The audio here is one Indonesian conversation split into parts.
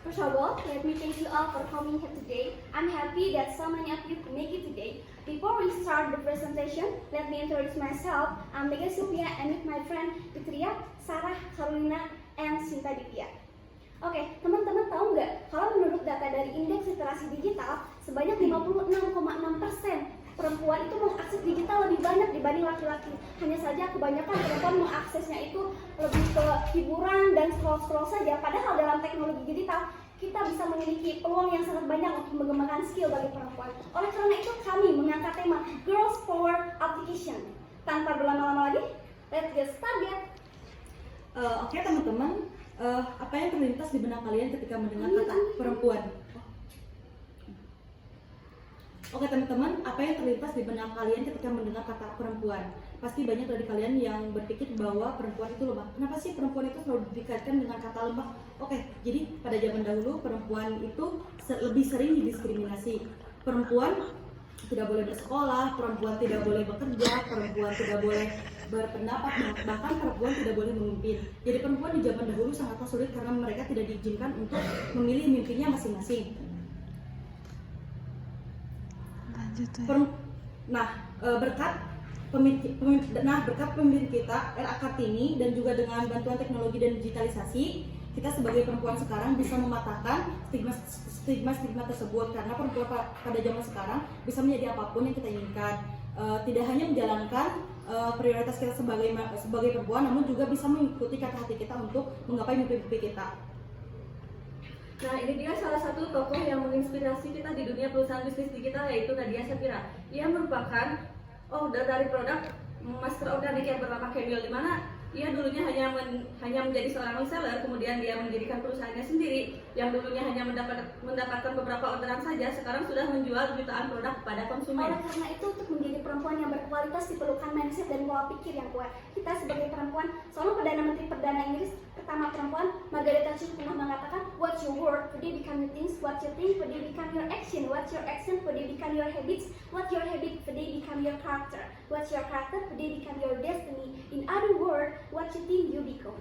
First of all, let me thank you all for coming here today. I'm happy that so many of you could make it today. Before we start the presentation, let me introduce myself. I'm Mega Sophia and with my friend Fitria, Sarah, Carolina, and Sinta Ditya. Oke, teman-teman tahu nggak kalau menurut data dari Indeks Literasi Digital, sebanyak 56,6% perempuan itu mengakses digital lebih banyak dibanding laki-laki. Hanya saja kebanyakan perempuan mengaksesnya itu lebih ke hiburan dan scroll-scroll saja. Padahal dalam teknologi digital kita bisa memiliki peluang yang sangat banyak untuk mengembangkan skill bagi perempuan. Oleh karena itu kami mengangkat tema Girls Power Application. Tanpa berlama-lama lagi, let's get started. Oke teman-teman, apa yang terlintas di benak kalian ketika mendengar kata perempuan? Oke teman-teman, apa yang terlintas di benak kalian ketika mendengar kata perempuan? Pasti banyak dari kalian yang berpikir bahwa perempuan itu lemah. Kenapa sih perempuan itu selalu dikaitkan dengan kata lemah? Oke, jadi pada zaman dahulu perempuan itu lebih sering didiskriminasi. Perempuan tidak boleh bersekolah, perempuan tidak boleh bekerja, perempuan tidak boleh berpendapat, bahkan perempuan tidak boleh memimpin. Jadi perempuan di zaman dahulu sangatlah sulit karena mereka tidak diizinkan untuk memilih mimpinya masing-masing. Berkat pemimpin kita RA Kartini dan juga dengan bantuan teknologi dan digitalisasi, kita sebagai perempuan sekarang bisa mematahkan stigma tersebut, karena perempuan pada zaman sekarang bisa menjadi apapun yang kita inginkan. Tidak hanya menjalankan prioritas kita sebagai perempuan, namun juga bisa mengikuti kata hati kita untuk menggapai mimpi-mimpi kita. Nah, ini dia salah satu tokoh yang menginspirasi kita di dunia perusahaan bisnis digital, yaitu Nadia Safira. Ia merupakan owner dari produk masker organik yang bernama Camel, di mana ia dulunya hanya menjadi seorang reseller, kemudian dia mendirikan perusahaannya sendiri yang dulunya hanya mendapatkan beberapa orderan saja, sekarang sudah menjual jutaan produk kepada konsumen. Oleh karena itu, untuk menjadi perempuan yang berkualitas diperlukan mindset dan pola pikir yang kuat. Kita sebagai perempuan, seorang Perdana Menteri Perdana Inggris pertama perempuan, Margaret Thatcher pernah mengatakan, "What's your word? Today become your things. What you think? Today become your action. What's your action? Today become your habits. What your habit? Today become your character. What's your character? Today become your destiny. In other words, what you think you become."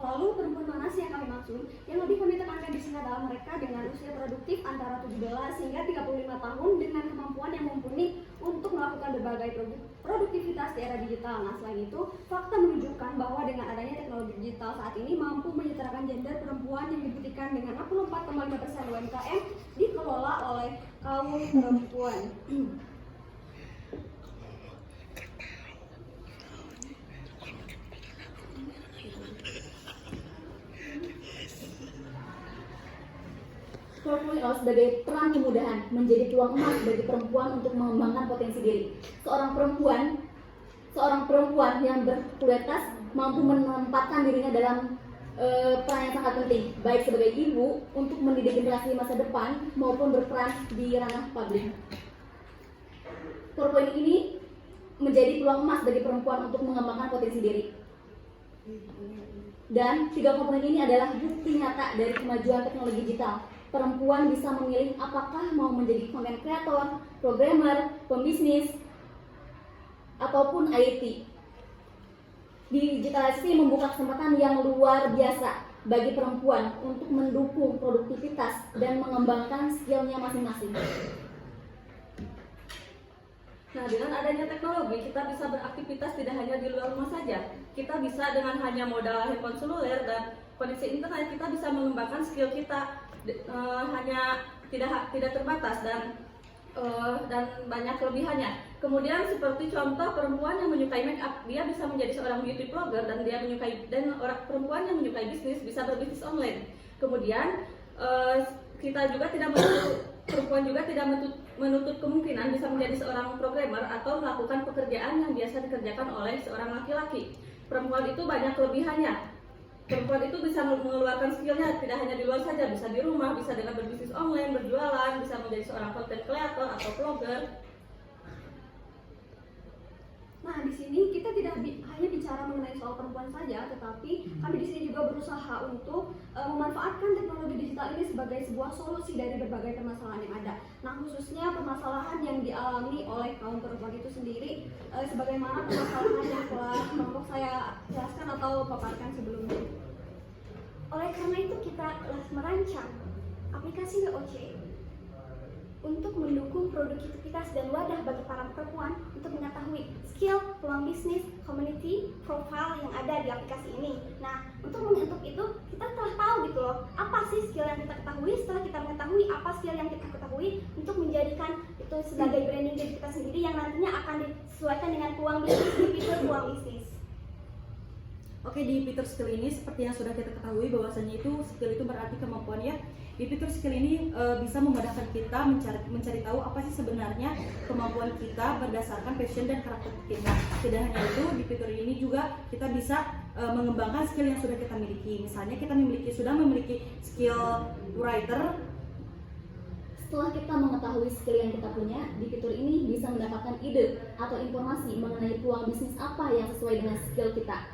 Lalu perempuan mana sih yang kami maksud? Yang lebih kami tekankan di sini adalah mereka dengan usia produktif antara 17 hingga 35 tahun dengan kemampuan yang mumpuni untuk melakukan berbagai produktivitas di era digital. Nah, selain itu, fakta menunjukkan bahwa dengan adanya teknologi digital saat ini mampu menyetarakan gender perempuan yang dibuktikan dengan 64,5% UMKM dikelola oleh kaum perempuan. Sebagai peran kemudahan menjadi peluang emas bagi perempuan untuk mengembangkan potensi diri. Seorang perempuan yang berkualitas mampu menempatkan dirinya dalam peran yang sangat penting, baik sebagai ibu untuk mendidik generasi masa depan maupun berperan di ranah publik. Perempuan ini menjadi peluang emas bagi perempuan untuk mengembangkan potensi diri. Dan 3 komponen ini adalah bukti nyata dari kemajuan teknologi digital. Perempuan bisa memilih apakah mau menjadi content creator, programmer, pembisnis, ataupun IT. Digitalisasi membuka kesempatan yang luar biasa bagi perempuan untuk mendukung produktivitas dan mengembangkan skillnya masing-masing. Nah, dengan adanya teknologi, kita bisa beraktivitas tidak hanya di luar rumah saja. Kita bisa dengan hanya modal handphone seluler dan koneksi internet, kita bisa mengembangkan skill kita hanya tidak terbatas dan banyak kelebihannya. Kemudian seperti contoh perempuan yang menyukai make up, dia bisa menjadi seorang beauty blogger dan orang perempuan yang menyukai bisnis bisa berbisnis online. Kemudian perempuan juga tidak menutup kemungkinan bisa menjadi seorang programmer atau melakukan pekerjaan yang biasa dikerjakan oleh seorang laki-laki. Perempuan itu banyak kelebihannya. Perempuan itu bisa mengeluarkan skillnya tidak hanya di luar saja, bisa di rumah, bisa dengan berbisnis online, berjualan, bisa menjadi seorang content creator atau vlogger. Nah, di sini kita tidak hanya bicara mengenai soal perempuan saja, tetapi kami di sini juga berusaha untuk memanfaatkan teknologi digital ini sebagai sebuah solusi dari berbagai permasalahan yang ada. Nah, khususnya permasalahan yang dialami oleh kaum perempuan itu sendiri, sebagaimana permasalahan yang telah kelompok saya jelaskan atau paparkan sebelumnya. Oleh karena itu kita merancang aplikasi WOC untuk mendukung produktivitas dan wadah bagi para perempuan untuk mengetahui skill, peluang bisnis, community, profile yang ada di aplikasi ini. Nah, untuk itu kita telah tahu gitu loh, apa sih skill yang kita ketahui. Setelah kita mengetahui apa skill yang kita ketahui, untuk menjadikan itu sebagai branding diri kita sendiri yang nantinya akan disesuaikan dengan peluang bisnis, di fitur peluang bisnis. Oke, di fitur skill ini seperti yang sudah kita ketahui bahwasanya itu skill itu berarti kemampuan ya. Di fitur skill ini bisa memudahkan kita mencari tahu apa sih sebenarnya kemampuan kita berdasarkan passion dan karakter kita. Tidak hanya itu, di fitur ini juga kita bisa mengembangkan skill yang sudah kita miliki. Misalnya kita sudah memiliki skill writer. Setelah kita mengetahui skill yang kita punya, di fitur ini bisa mendapatkan ide atau informasi mengenai peluang bisnis apa yang sesuai dengan skill kita.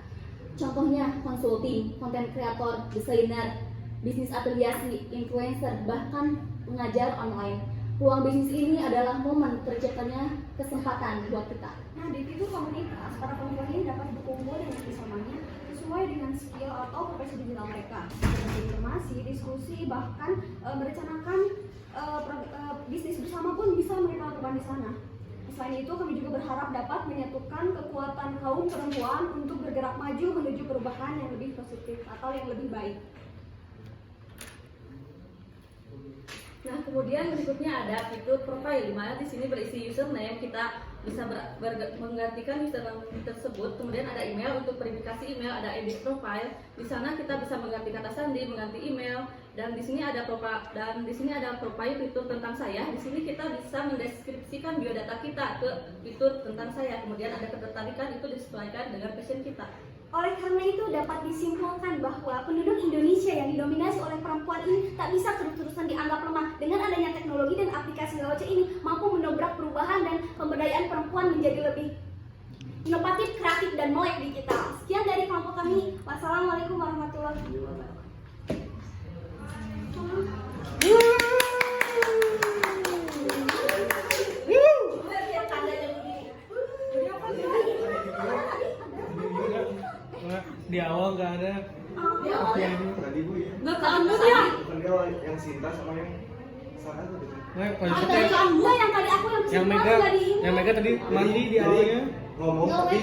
Contohnya konsulting, konten kreator, desainer, bisnis afiliasi, influencer, bahkan pengajar online. Peluang bisnis ini adalah momen terciptanya kesempatan buat kita. Nah, di fitur komunitas, para perempuan ini dapat berkumpul dengan sesamanya sesuai dengan skill atau profesi digital mereka. Berbagi informasi, diskusi, bahkan merencanakan bisnis bersama pun bisa mereka lakukan di sana. Selain itu, kami juga berharap dapat menyatukan kekuatan kaum perempuan untuk bergerak maju menuju perubahan yang lebih positif atau yang lebih baik. Nah, kemudian berikutnya ada fitur profile, di mana di sini berisi username, kita bisa menggantikan username tersebut. Kemudian ada email, untuk verifikasi email ada edit profile. Di sana kita bisa mengganti kata sandi, mengganti email, dan di sini ada profile fitur tentang saya. Di sini kita bisa mendeskripsikan biodata kita ke fitur tentang saya. Kemudian ada ketertarikan, itu disesuaikan dengan passion kita. Oleh karena itu dapat disimpulkan bahwa penduduk Indonesia yang didominasi oleh perempuan ini tak bisa terus-terusan dianggap lemah. Dengan adanya teknologi dan aplikasi WOC ini mampu mendobrak perubahan dan pemberdayaan perempuan menjadi lebih inovatif, kreatif, dan melek digital. Sekian dari kelompok kami. Wassalamualaikum warahmatullahi wabarakatuh. Di awal nggak ada. Di awal ya? Tadi Bu ya. Nggak kamu ya? Bukan yang Sinta sama yang Sarah tuh. Nggak, kalau Ada Sinta yang tadi aku yang yang Mega tadi mandi di awalnya. ngomong tapi